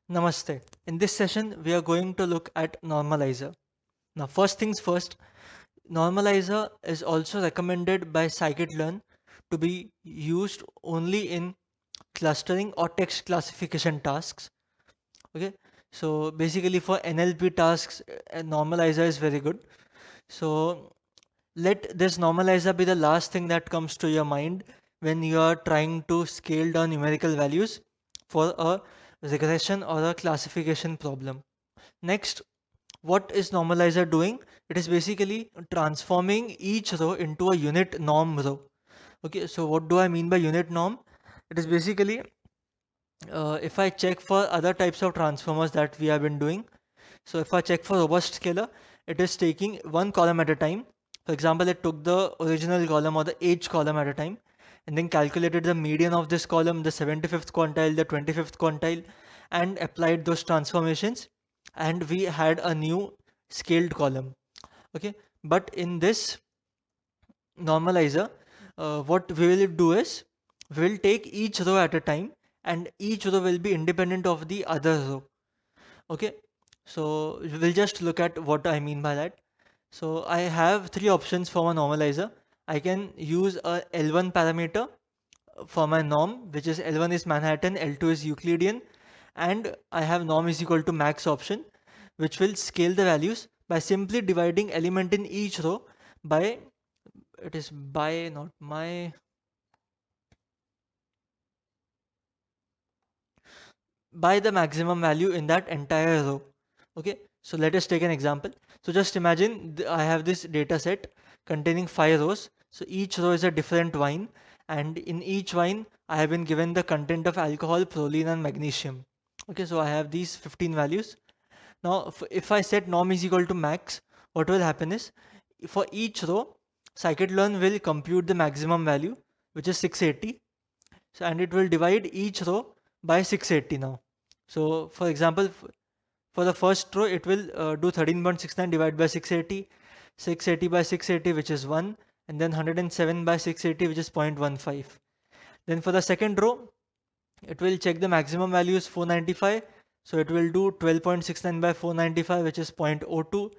Namaste. In this session, we are going to look at normalizer. Now, first things first, normalizer is also recommended by scikit-learn to be used only in clustering or text classification tasks. Okay, so basically for NLP tasks, normalizer is very good. So let this normalizer be the last thing that comes to your mind when you are trying to scale down numerical values for a regression or a classification problem. Next, what is normalizer doing? It is basically transforming each row into a unit norm row. Okay, so what do I mean by unit norm? It is basically if I check for other types of transformers that we have been doing. So if I check for robust scalar, it is taking one column at a time. For example, it took the original column or the age column at a time and then calculated the median of this column, the 75th quantile, the 25th quantile, and applied those transformations. And we had a new scaled column. Okay, but in this normalizer, what we will do is we will take each row at a time and each row will be independent of the other row. Okay, so we'll just look at what I mean by that. So I have three options for my normalizer. I can use a L1 parameter for my norm, which is L1 is Manhattan, L2 is Euclidean, and I have norm is equal to max option, which will scale the values by simply dividing element in each row by, it is by, not my, by the maximum value in that entire row. Okay, so let us take an example. So just imagine I have this data set containing 5 rows. So each row is a different wine, and in each wine I have been given the content of alcohol, proline, and magnesium. Okay, so I have these 15 values. Now if I set norm is equal to max, what will happen is for each row scikit-learn will compute the maximum value, which is 680. So, and it will divide each row by 680 now. So for example, for the first row, it will do 13.69 divided by 680, 680 by 680, which is 1, and then 107 by 680, which is 0.15. Then for the second row, it will check the maximum value is 495. So it will do 12.69 by 495, which is 0.02.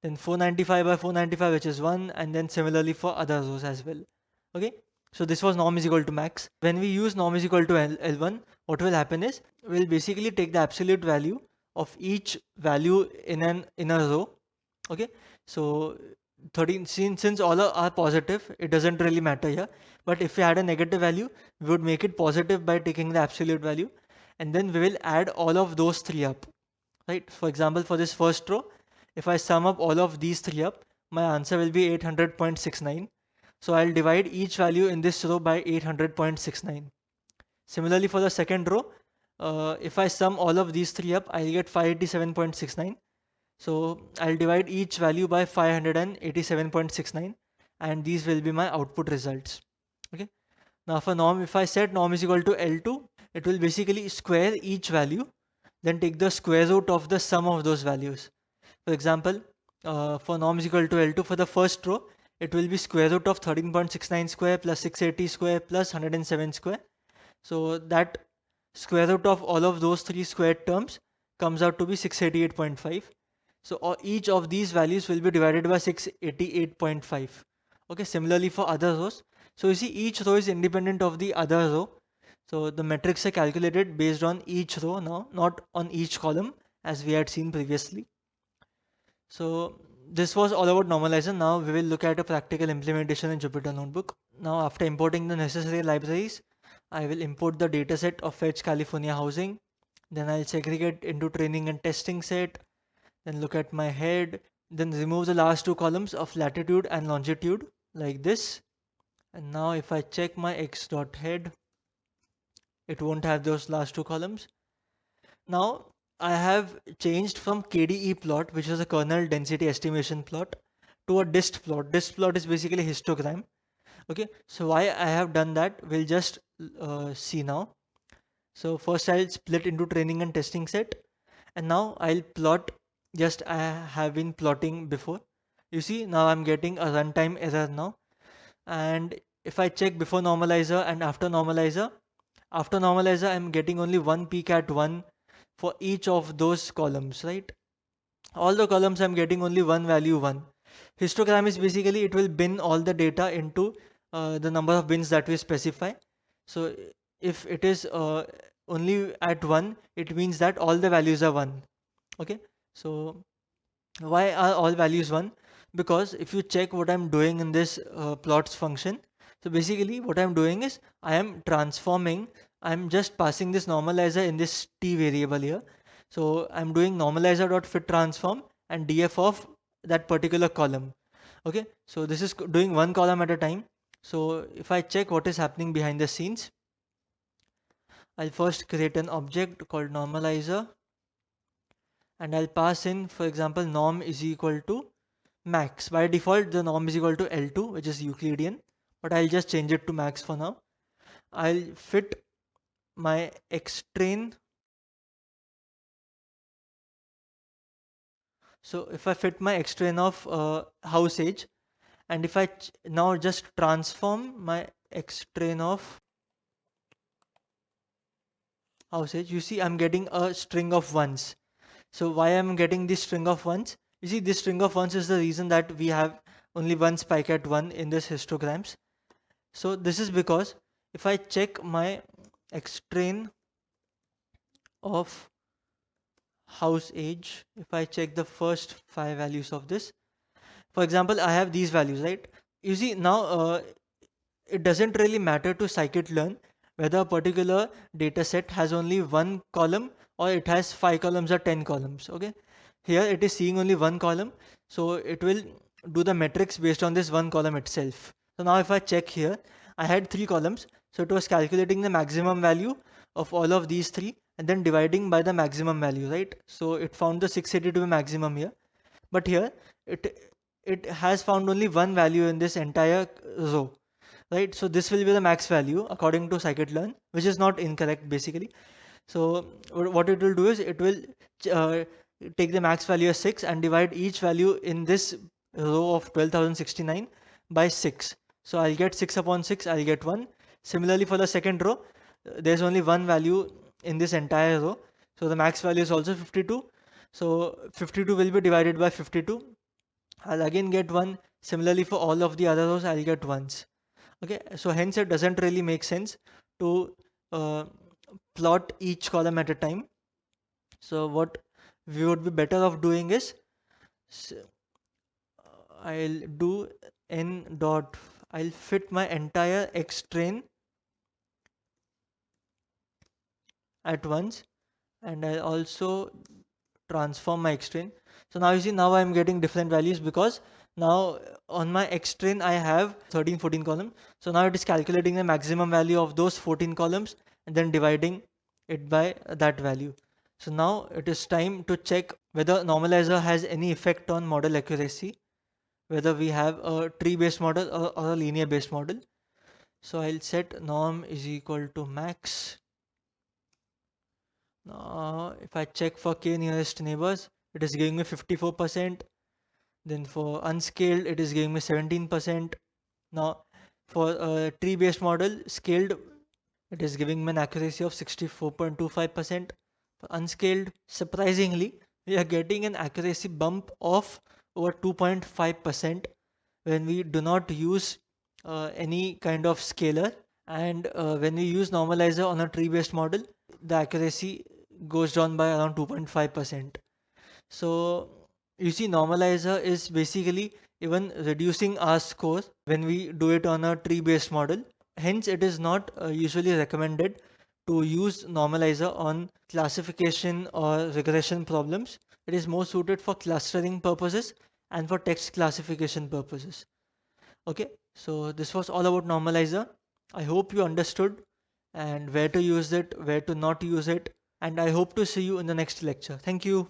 Then 495 by 495, which is 1, and then similarly for other rows as well. Okay, so this was norm is equal to max. When we use norm is equal to L1, what will happen is we'll basically take the absolute value of each value in a row. Okay, so 13, since all are positive, it doesn't really matter here. But if we had a negative value, we would make it positive by taking the absolute value, and then we will add all of those three up. Right, for example, for this first row, if I sum up all of these three up, my answer will be 800.69. So I'll divide each value in this row by 800.69. Similarly, for the second row, if I sum all of these three up, I'll get 587.69. So I'll divide each value by 587.69, and these will be my output results. Okay. Now for norm, if I set norm is equal to L2, it will basically square each value, then take the square root of the sum of those values. For example, for norm is equal to L2 for the first row, it will be square root of 13.69 square plus 680 square plus 107 square. So that square root of all of those three squared terms comes out to be 688.5. So each of these values will be divided by 688.5. Okay, similarly for other rows. So you see each row is independent of the other row. So the metrics are calculated based on each row now, not on each column as we had seen previously. So this was all about normalizer. Now we will look at a practical implementation in Jupyter Notebook. Now after importing the necessary libraries, I will import the dataset of Fetch California housing. Then I'll segregate into training and testing set. Then look at my head. Then remove the last two columns of latitude and longitude like this. And now if I check my x.head, it won't have those last two columns. Now I have changed from KDE plot, which is a kernel density estimation plot, to a dist plot. Dist plot is basically a histogram. Okay, so why I have done that, we'll just see now. So first I'll split into training and testing set, and now I'll plot just I have been plotting before. You see now I'm getting a runtime error now, and if I check before normalizer and after normalizer I'm getting only one peak at 1 for each of those columns, right? All the columns I'm getting only one value 1. Histogram is basically it will bin all the data into the number of bins that we specify. So if it is only at 1, it means that all the values are 1. Okay, so why are all values 1? Because if you check what I'm doing in this plots function, so basically what I'm doing is I am transforming, I'm just passing this normalizer in this t variable here. So I'm doing normalizer.fit transform and df of that particular column. Okay, so this is doing one column at a time. So if I check what is happening behind the scenes, I'll first create an object called normalizer, and I'll pass in, for example, norm is equal to max. By default, the norm is equal to L2, which is Euclidean, but I'll just change it to max for now. I'll fit my xtrain. So if I fit my xtrain of house age, and if I now just transform my xtrain of house age, you see I'm getting a string of ones. So why I'm getting this string of ones? You see, this string of ones is the reason that we have only one spike at 1 in this histograms. So this is because if I check my xtrain of house age, if I check the first 5 values of this, for example, I have these values, right? You see now it doesn't really matter to scikit-learn whether a particular data set has only one column or it has 5 columns or 10 columns. Okay, here it is seeing only one column, so it will do the metrics based on this one column itself. So now if I check here, I had 3 columns, so it was calculating the maximum value of all of these 3 and then dividing by the maximum value, right? So it found the 682 maximum here, but here it has found only one value in this entire row, right? So this will be the max value according to scikit-learn, which is not incorrect basically. So what it will do is it will uh, take the max value as 6 and divide each value in this row of 12,069 by 6. So I'll get 6 upon 6, I'll get 1. Similarly for the second row, there's only one value in this entire row, so the max value is also 52. So 52 will be divided by 52, I'll again get 1. Similarly for all of the other rows, I'll get 1s. Okay, so hence it doesn't really make sense to uh, plot each column at a time. So what we would be better off doing is I'll do n dot, I'll fit my entire xtrain at once, and I'll also transform my xtrain. So now you see, now I'm getting different values because now on my xtrain I have 13 14 columns. So now it is calculating the maximum value of those 14 columns and then dividing it by that value. So now it is time to check whether normalizer has any effect on model accuracy, whether we have a tree based model or a linear based model. So I'll set norm is equal to max. Now if I check for k nearest neighbors, it is giving me 54%. Then for unscaled, it is giving me 17%. Now for a tree based model, scaled, it is giving me an accuracy of 64.25%. For unscaled, surprisingly, we are getting an accuracy bump of over 2.5% when we do not use any kind of scaler. And when we use normalizer on a tree based model, the accuracy goes down by around 2.5%. So you see, normalizer is basically even reducing our score when we do it on a tree based model. Hence it is not usually recommended to use normalizer on classification or regression problems. It is more suited for clustering purposes and for text classification purposes. Okay, so this was all about normalizer. I hope you understood and where to use it, where to not use it, and I hope to see you in the next lecture. Thank you.